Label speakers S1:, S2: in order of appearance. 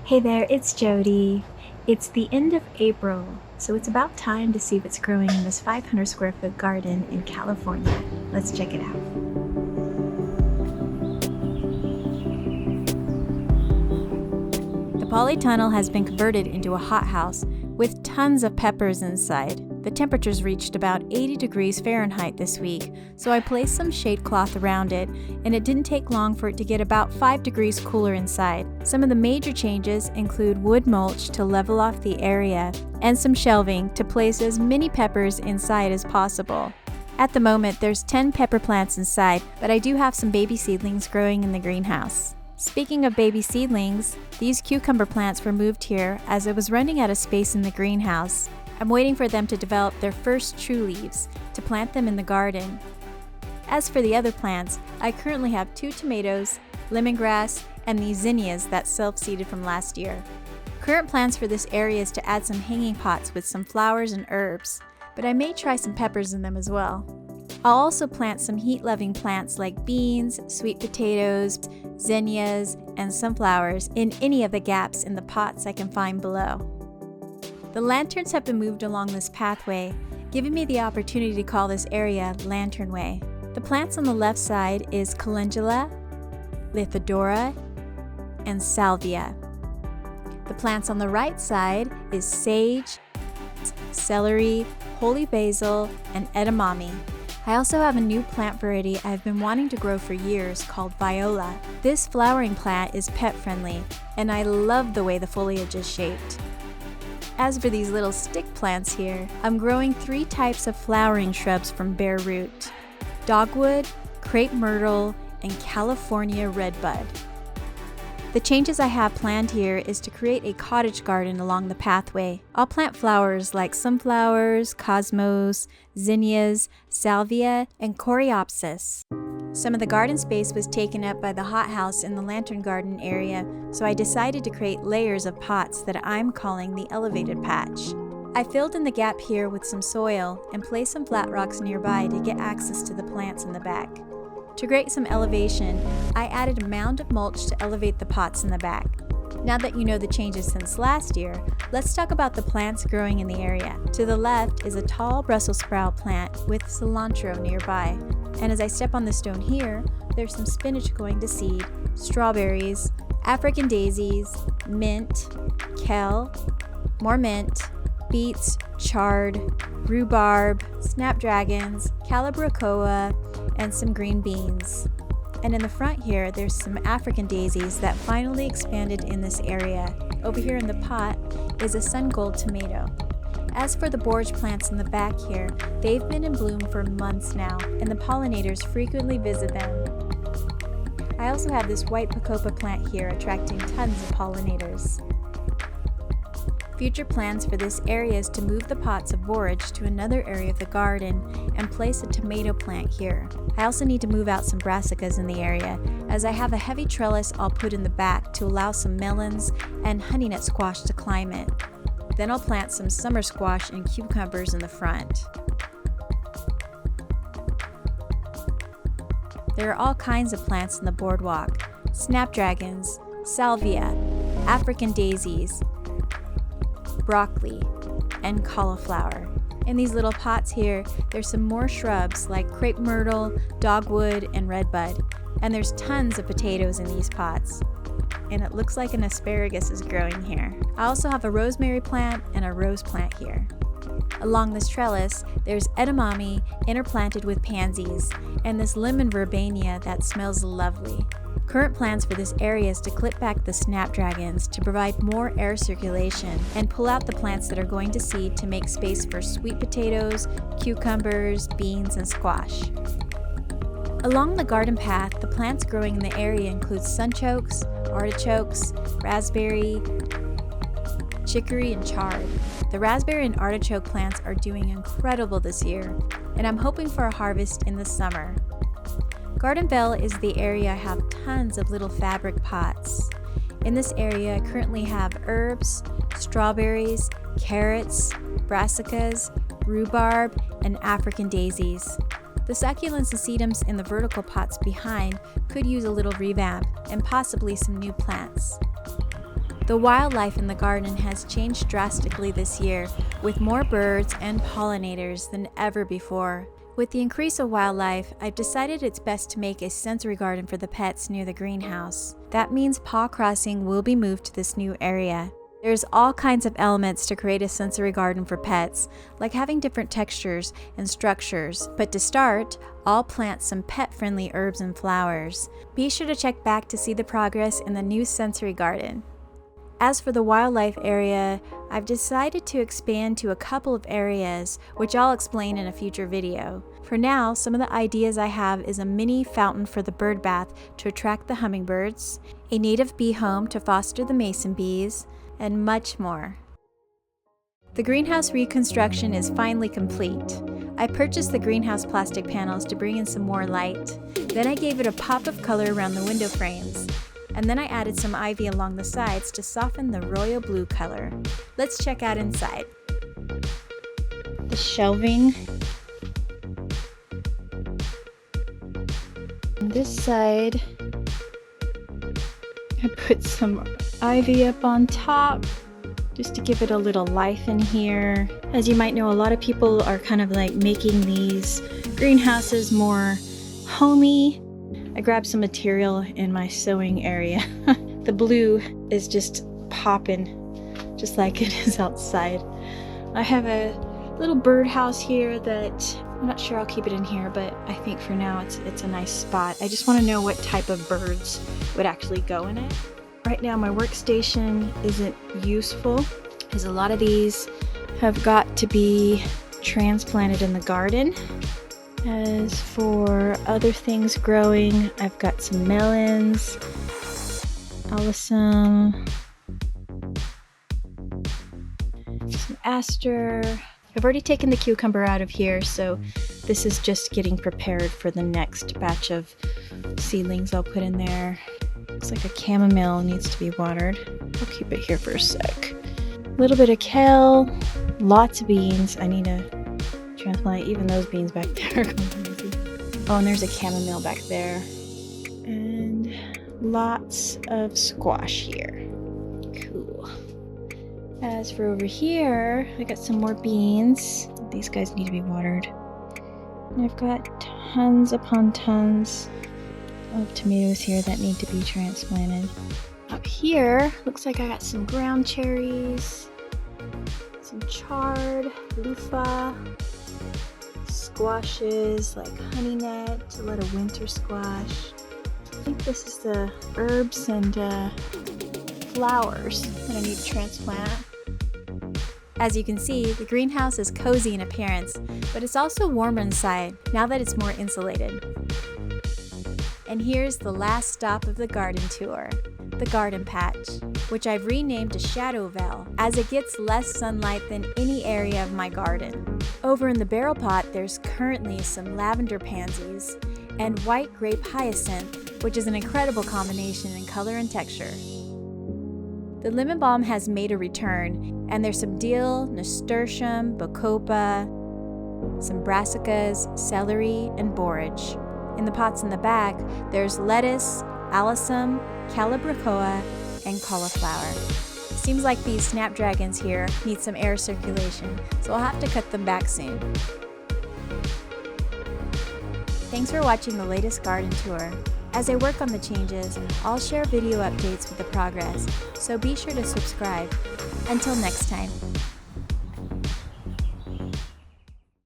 S1: Hey there, it's Jody. It's the end of April, so it's about time to see what's growing in this 500 square foot garden in California. Let's check it out.
S2: The polytunnel has been converted into a hothouse with tons of peppers inside. The temperatures reached about 80 degrees Fahrenheit this week, so I placed some shade cloth around it, and it didn't take long for it to get about 5 degrees cooler inside. Some of the major changes include wood mulch to level off the area and some shelving to place as many peppers inside as possible. At the moment, there's 10 pepper plants inside, but I do have some baby seedlings growing in the greenhouse. Speaking of baby seedlings, these cucumber plants were moved here as I was running out of space in the greenhouse. I'm waiting for them to develop their first true leaves to plant them in the garden. As for the other plants, I currently have 2 tomatoes, lemongrass, and these zinnias that self-seeded from last year. Current plans for this area is to add some hanging pots with some flowers and herbs, but I may try some peppers in them as well. I'll also plant some heat-loving plants like beans, sweet potatoes, zinnias, and sunflowers in any of the gaps in the pots I can find below. The lanterns have been moved along this pathway, giving me the opportunity to call this area Lantern Way. The plants on the left side is calendula, lepidora, and salvia. The plants on the right side is sage, celery, holy basil, and edamame. I also have a new plant variety I've been wanting to grow for years called viola. This flowering plant is pet friendly, and I love the way the foliage is shaped. As for these little stick plants here, I'm growing 3 types of flowering shrubs from bare root: dogwood, crepe myrtle, and California redbud. The changes I have planned here is to create a cottage garden along the pathway. I'll plant flowers like sunflowers, cosmos, zinnias, salvia, and coreopsis. Some of the garden space was taken up by the hothouse in the lantern garden area, so I decided to create layers of pots that I'm calling the elevated patch. I filled in the gap here with some soil and placed some flat rocks nearby to get access to the plants in the back. To create some elevation, I added a mound of mulch to elevate the pots in the back. Now that you know the changes since last year, let's talk about the plants growing in the area. To the left is a tall Brussels sprout plant with cilantro nearby. And as I step on the stone here, there's some spinach going to seed, strawberries, African daisies, mint, kale, more mint, beets, chard, rhubarb, snapdragons, calabracoa, and some green beans. And in the front here, there's some African daisies that finally expanded in this area. Over here in the pot is a sun gold tomato. As for the borage plants in the back here, they've been in bloom for months now, and the pollinators frequently visit them. I also have this white pacopa plant here attracting tons of pollinators. Future plans for this area is to move the pots of borage to another area of the garden and place a tomato plant here. I also need to move out some brassicas in the area, as I have a heavy trellis I'll put in the back to allow some melons and honey nut squash to climb it. Then I'll plant some summer squash and cucumbers in the front. There are all kinds of plants in the boardwalk: snapdragons, salvia, African daisies, broccoli, and cauliflower. In these little pots here, there's some more shrubs like crepe myrtle, dogwood, and redbud. And there's tons of potatoes in these pots. And it looks like an asparagus is growing here. I also have a rosemary plant and a rose plant here. Along this trellis, there's edamame interplanted with pansies, and this lemon verbena that smells lovely. Current plans for this area is to clip back the snapdragons to provide more air circulation and pull out the plants that are going to seed to make space for sweet potatoes, cucumbers, beans, and squash. Along the garden path, the plants growing in the area include sunchokes, artichokes, raspberry, chicory, and chard. The raspberry and artichoke plants are doing incredible this year, and I'm hoping for a harvest in the summer. Gardenville is the area I have tons of little fabric pots. In this area, I currently have herbs, strawberries, carrots, brassicas, rhubarb, and African daisies. The succulents and sedums in the vertical pots behind could use a little revamp and possibly some new plants. The wildlife in the garden has changed drastically this year, with more birds and pollinators than ever before. With the increase of wildlife, I've decided it's best to make a sensory garden for the pets near the greenhouse. That means paw crossing will be moved to this new area. There's all kinds of elements to create a sensory garden for pets, like having different textures and structures. But to start, I'll plant some pet-friendly herbs and flowers. Be sure to check back to see the progress in the new sensory garden. As for the wildlife area, I've decided to expand to a couple of areas, which I'll explain in a future video. For now, some of the ideas I have is a mini fountain for the bird bath to attract the hummingbirds, a native bee home to foster the mason bees, and much more. The greenhouse reconstruction is finally complete. I purchased the greenhouse plastic panels to bring in some more light. Then I gave it a pop of color around the window frames. And then I added some ivy along the sides to soften the royal blue color. Let's check out inside.
S1: The shelving. On this side, I put some ivy up on top just to give it a little life in here. As you might know, a lot of people are kind of like making these greenhouses more homey. I grabbed some material in my sewing area. The blue is just popping, just like it is outside. I have a little birdhouse here that I'm not sure I'll keep it in here, but I think for now it's a nice spot. I just want to know what type of birds would actually go in it. Right now my workstation isn't useful because a lot of these have got to be transplanted in the garden. As for other things growing, I've got some melons, alyssum, some aster. I've already taken the cucumber out of here, so this is just getting prepared for the next batch of seedlings I'll put in there. Looks like a chamomile needs to be watered. I'll keep it here for a sec. A little bit of kale, lots of beans. I need to transplant even those beans back there. Oh, and there's a chamomile back there. And lots of squash here. Cool. As for over here, I got some more beans. These guys need to be watered. And I've got tons upon tons of tomatoes here that need to be transplanted. Up here, looks like I got some ground cherries, some chard, loofah, squashes like honey nut, a lot of winter squash. I think this is the herbs and flowers that I need to transplant.
S2: As you can see, the greenhouse is cozy in appearance, but it's also warmer inside now that it's more insulated. And here's the last stop of the garden tour, the garden patch, which I've renamed to Shadowvale as it gets less sunlight than any area of my garden. Over in the barrel pot, there's currently some lavender pansies and white grape hyacinth, which is an incredible combination in color and texture. The lemon balm has made a return, and there's some dill, nasturtium, bacopa, some brassicas, celery, and borage. In the pots in the back, there's lettuce, alyssum, calibrachoa, and cauliflower. Seems like these snapdragons here need some air circulation, so I'll have to cut them back soon. Thanks for watching the latest garden tour. As I work on the changes, I'll share video updates with the progress, so be sure to subscribe. Until next time.